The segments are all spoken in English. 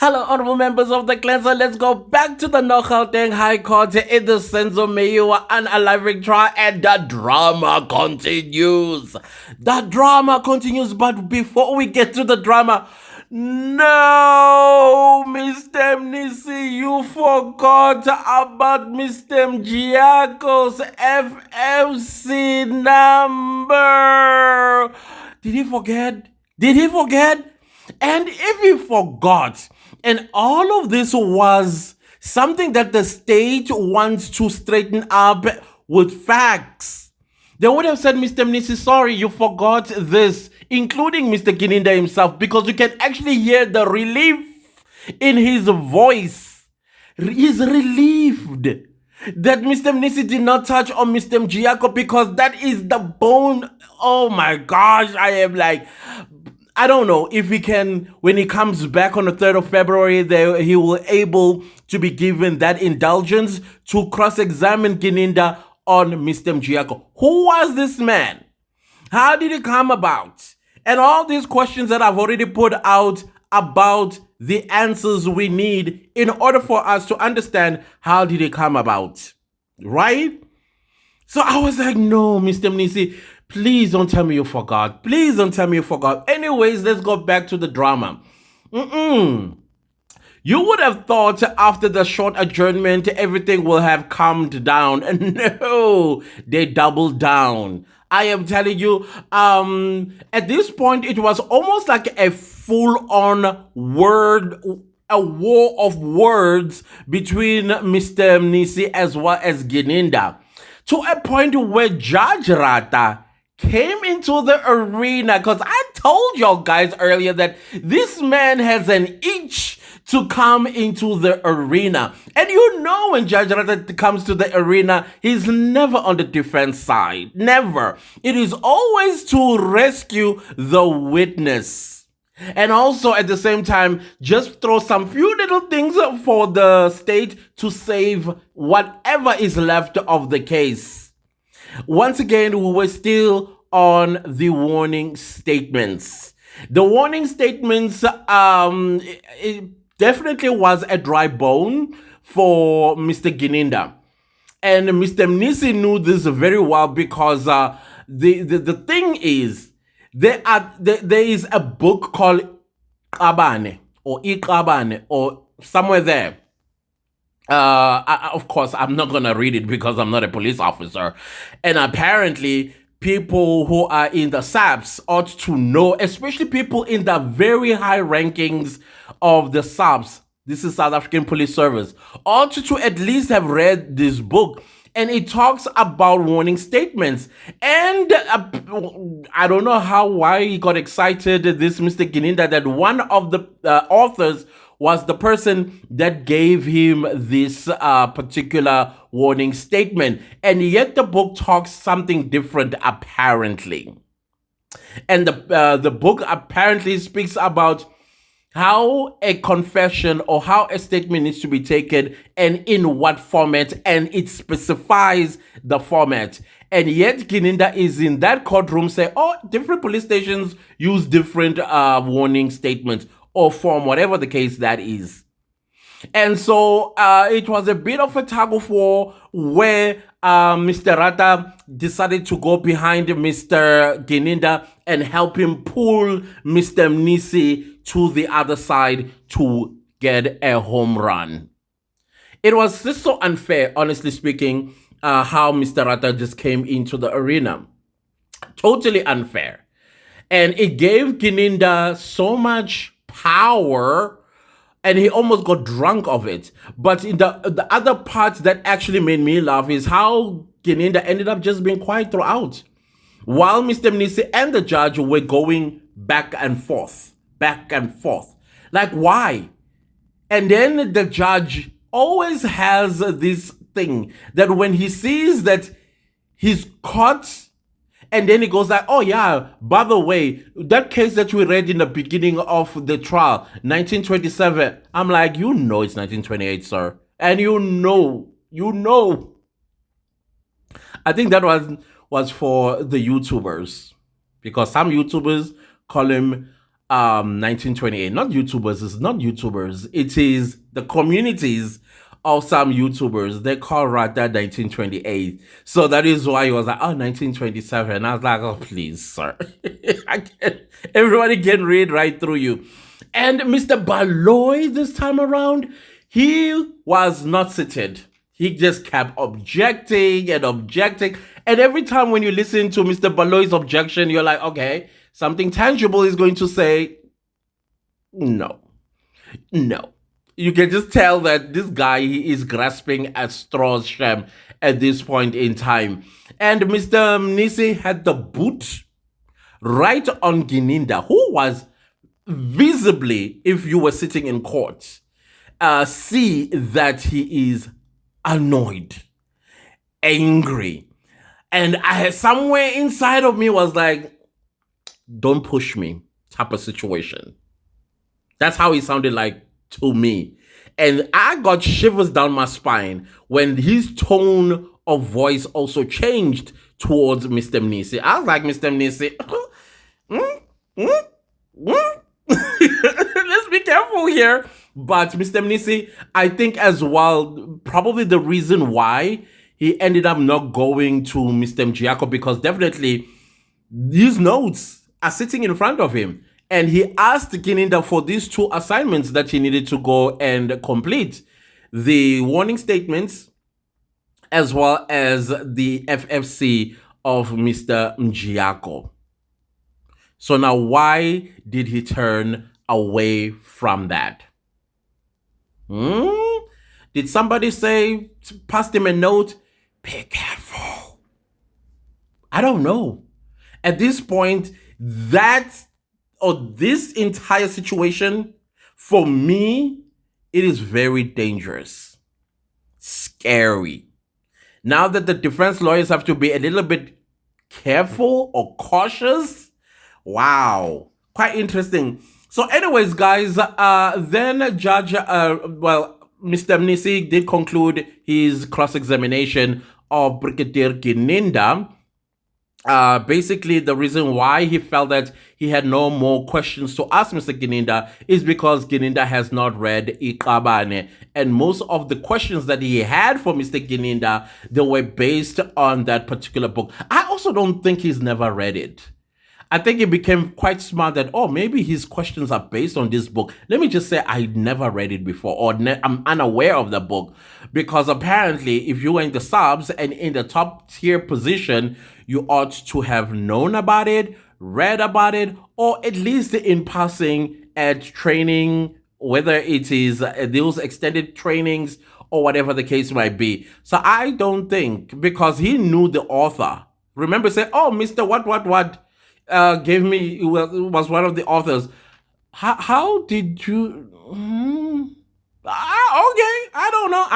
Hello, honorable members of the cleanser. Let's go back to the Gauteng High Court in the Senzo Meyiwa unaliving trial, and the drama continues. The drama continues, but before we get to the drama, no, Mr. Mnisi, you forgot about Mr. Mjiyako's FFC number. Did he forget? Did he forget? And if he forgot, and all of this was something that the state wants to straighten up with facts, they would have said, Mr. Mnisi, sorry, you forgot this, including Mr. Gininda himself, because you can actually hear the relief in his voice. He's relieved that Mr. Mnisi did not touch on Mr. Mjiyako, because that is the bone. Oh my gosh, I am like, I don't know if he can, when he comes back on the 3rd of February, he will able to be given that indulgence to cross-examine Gininda on Mr. Mjiyako. Who was this man? How did it come about? And all these questions that I've already put out about the answers we need in order for us to understand how did it come about, right? So I was like, no, Mr. Mnisi, please don't tell me you forgot. Please don't tell me you forgot. Anyways, let's go back to the drama. You would have thought after the short adjournment, everything will have calmed down. No, they doubled down. I am telling you, at this point, it was almost like a full-on a war of words between Mr. Mnisi as well as Gininda, to a point where Judge Rata came into the arena, because I told y'all guys earlier that this man has an itch to come into the arena. And you know, when Judge Rata comes to the arena, he's never on the defense side. Never. It is always to rescue the witness. And also at the same time, just throw some few little things for the state to save whatever is left of the case. Once again, we were still on the warning statements. The warning statements, it definitely was a dry bone for Mr. Gininda. And Mr. Mnisi knew this very well, because the thing is, there is a book called Qabane or Iqabane or somewhere there. Of course, I'm not going to read it because I'm not a police officer. And apparently, people who are in the SAPs ought to know, especially people in the very high rankings of the SAPs. This is South African Police Service. Ought to at least have read this book. And it talks about warning statements. And I don't know why he got excited, this Mr. Gininda, that one of the authors was the person that gave him this particular warning statement. And yet the book talks something different, apparently. And the book apparently speaks about how a confession or how a statement needs to be taken and in what format, and it specifies the format. And yet Gininda is in that courtroom saying, oh, different police stations use different warning statements or form, whatever the case that is. And so it was a bit of a tug of war where Mr. Rata decided to go behind Mr. Gininda and help him pull Mr. Mnisi to the other side to get a home run. It was just so unfair, honestly speaking, how Mr. Rata just came into the arena. Totally unfair. And it gave Gininda so much power, and he almost got drunk of it. But in the other part that actually made me laugh is how Gininda ended up just being quiet throughout, while Mr. Mnisi and the judge were going back and forth. Like, why? And then the judge always has this thing that when he sees that he's caught, and then he goes like, oh yeah, by the way, that case that we read in the beginning of the trial, 1927, I'm like, you know it's 1928, sir. And you know. I think that was for the YouTubers, because some YouTubers call him 1928. Not YouTubers, it's not YouTubers. It is the communities of some YouTubers. They call Rata 1928. So that is why he was like, oh, 1927. I was like, oh, please, sir. Everybody can read right through you. And Mr. Baloy this time around, he was not seated. He just kept objecting and objecting. And every time when you listen to Mr. Baloy's objection, you're like, okay, something tangible is going to say, no, no. You can just tell that this guy is grasping at straws, Shem, at this point in time. And Mr. Mnisi had the boot right on Gininda, who was visibly, if you were sitting in court, see that he is annoyed, angry. And I somewhere inside of me was like, don't push me type of situation. That's how he sounded like to me. And I got shivers down my spine when his tone of voice also changed towards Mr. Mnisi. I was like, Mr. Mnisi, let's be careful here. But Mr. Mnisi, I think as well, probably the reason why he ended up not going to Mr. Mjiyako, because definitely these notes are sitting in front of him. And he asked Gininda for these two assignments that he needed to go and complete. The warning statements as well as the FFC of Mr. Mjiyako. So now why did he turn away from that? Did somebody say, passed him a note, be careful? I don't know. At this point, this entire situation, for me, it is very dangerous, scary. Now that the defense lawyers have to be a little bit careful or cautious, wow, quite interesting. So anyways, guys, then Judge, Mr. Mnisi did conclude his cross-examination of Brigadier Gininda. Basically, the reason why he felt that he had no more questions to ask Mr. Gininda is because Gininda has not read Iqabane. And most of the questions that he had for Mr. Gininda, they were based on that particular book. I also don't think he's never read it. I think he became quite smart that, oh, maybe his questions are based on this book. Let me just say I never read it before, or I'm unaware of the book. Because apparently, if you were in the subs and in the top tier position, you ought to have known about it, read about it, or at least in passing at training, whether it is those extended trainings or whatever the case might be. So I don't think, because he knew the author. Remember, say, oh, Mr. What gave me, was one of the authors. How did you? Okay, I don't know.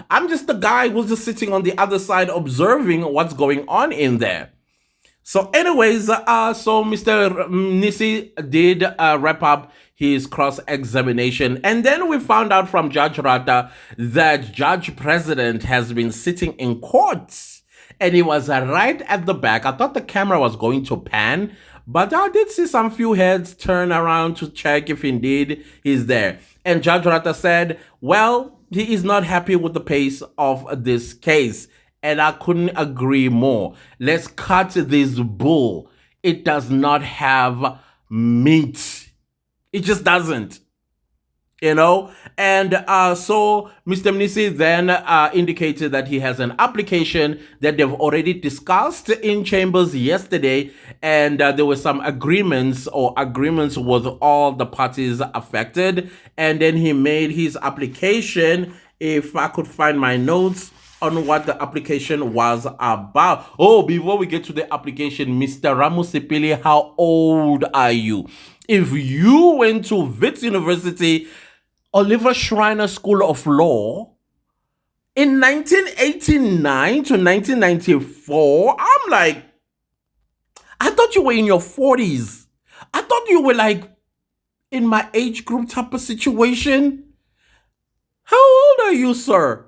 I'm just the guy who's just sitting on the other side observing what's going on in there. So anyways, so Mr. Mnisi did wrap up his cross-examination. And then we found out from Judge Rata that Judge President has been sitting in court. And he was right at the back. I thought the camera was going to pan, but I did see some few heads turn around to check if indeed he's there. And Judge Rata said, well, he is not happy with the pace of this case. And I couldn't agree more. Let's cut this bull. It does not have meat. It just doesn't. You know, and so Mr. Mnisi then indicated that he has an application that they've already discussed in chambers yesterday, and there were some agreements with all the parties affected, and then he made his application. If I could find my notes on what the application was about. Oh, before we get to the application, Mr. Ramusipili, how old are you? If you went to Wits University, Oliver Schreiner School of Law in 1989 to 1994, I'm like, I thought you were in your 40s. I thought you were like in my age group type of situation. How old are you, sir?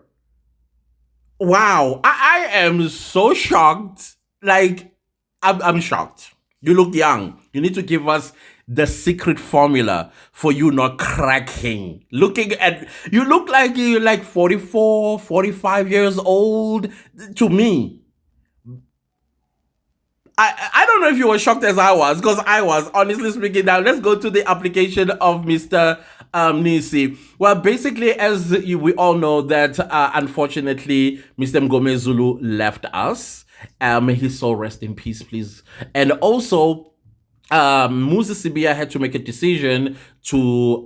Wow, I am so shocked. Like, I'm shocked. You look young. You need to give us the secret formula for you not cracking. Looking at you look like you're like 44, 45 years old to me. I don't know if you were shocked as I was, because I was, honestly speaking. Now, let's go to the application of Mr. Mnisi. Well, basically, as we all know, that unfortunately, Mr. Mngome Zulu left us. May his soul rest in peace, please. And also, Moses Sibia had to make a decision to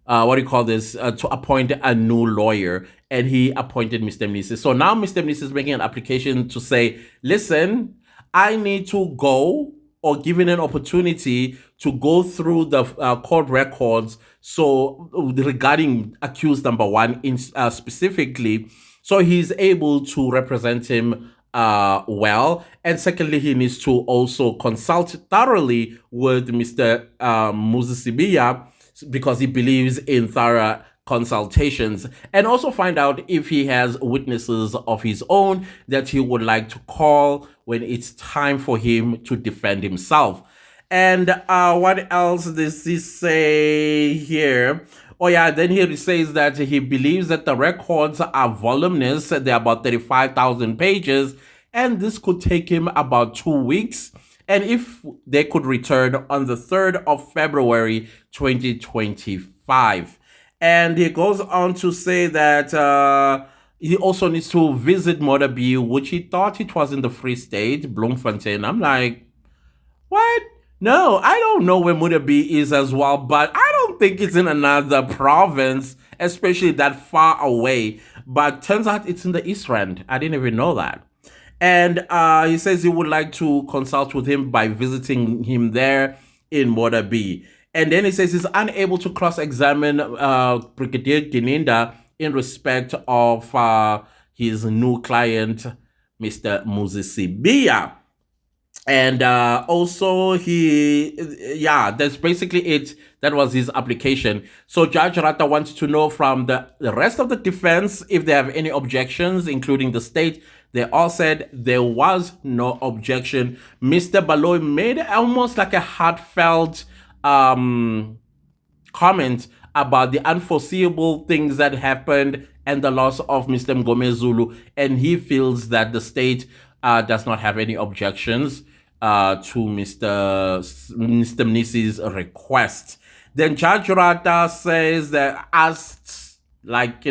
what do you call this, to appoint a new lawyer, and he appointed Mr. Mnisi. So now Mr. Mnisi is making an application to say, listen, I need to go, or given an opportunity to go through the court records, so regarding accused number one in specifically, so he's able to represent him well. And secondly, he needs to also consult thoroughly with Mr. Moses Sibia, because he believes in thorough consultations, and also find out if he has witnesses of his own that he would like to call when it's time for him to defend himself. And what else does he say here? Oh yeah, then he says that he believes that the records are voluminous. They're about 35,000 pages, and this could take him about 2 weeks. And if they could return on the 3rd of February 2025. And he goes on to say that he also needs to visit Modabi, which he thought it was in the Free State, Bloemfontein. I'm like, what? No, I don't know where Modabi is as well, but I don't think it's in another province, especially that far away. But turns out it's in the East Rand. I didn't even know that. And he says he would like to consult with him by visiting him there in Modabi. And then he says he's unable to cross-examine Brigadier Gininda in respect of his new client, Mr. Moses Sibia. And also that's basically it. That was his application. So Judge Rata wants to know from the rest of the defense if they have any objections, including the state. They all said there was no objection. Mr. Baloy made almost like a heartfelt comment about the unforeseeable things that happened and the loss of Mr. Mngome Zulu. And he feels that the state does not have any objections to Mr. Mnisi's request. Then Judge Rata says that, asked, like,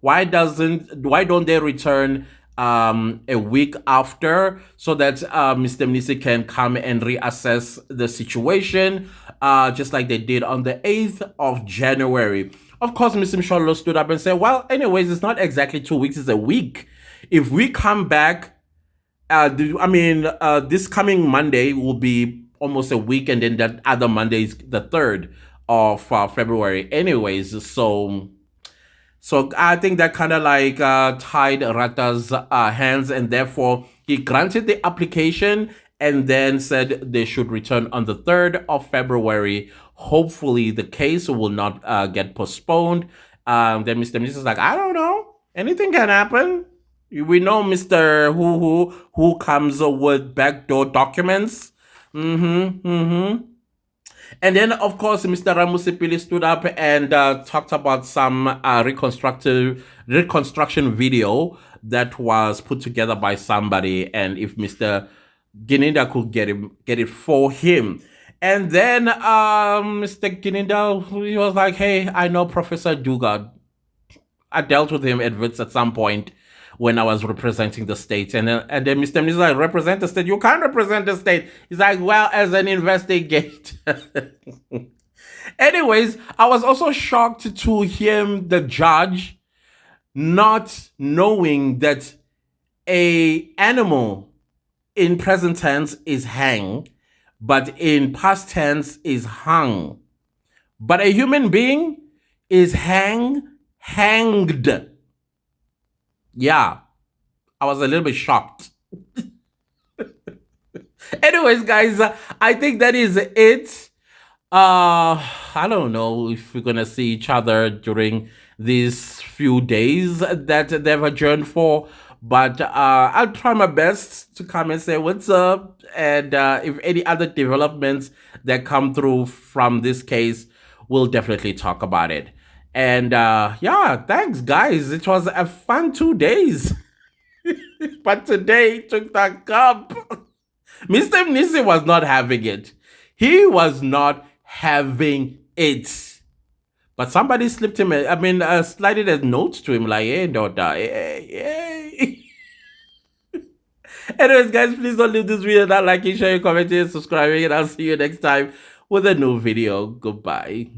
why don't they return a week after, so that Mr. Mnisi can come and reassess the situation, just like they did on the 8th of January. Of course, Mr. Msholo stood up and said, well, anyways, it's not exactly 2 weeks, it's a week. If we come back, this coming Monday will be almost a week, and then that other Monday is the 3rd of February anyways. So I think that kind of like tied Rata's hands, and therefore he granted the application and then said they should return on the 3rd of February. Hopefully the case will not get postponed. Then Mr. Mnisi is like, I don't know. Anything can happen. We know Mr. Who comes with backdoor documents. And then, of course, Mr. Ramusipili stood up and talked about some reconstruction video that was put together by somebody, and if Mr. Gininda could get it for him. And then Mr. Gininda, he was like, hey, I know Professor Dugard. I dealt with him at Wits at some point when I was representing the state. And then Mr. Mnisi is like, represent the state? You can't represent the state. He's like, well, as an investigator. Anyways, I was also shocked to hear the judge not knowing that a animal in present tense is hang, but in past tense is hung. But a human being is hanged. Yeah, I was a little bit shocked. Anyways, guys, I think that is it. I don't know if we're gonna see each other during these few days that they've adjourned for, But I'll try my best to come and say what's up. And if any other developments that come through from this case, we'll definitely talk about it. And yeah, thanks, guys. It was a fun 2 days. But today took the cup. Mr. Mnisi was not having it. He was not having it. But somebody slipped him, slided a note to him like, hey, daughter, hey. Anyways, guys, please don't leave this video without liking, sharing, commenting, subscribing, and I'll see you next time with a new video. Goodbye.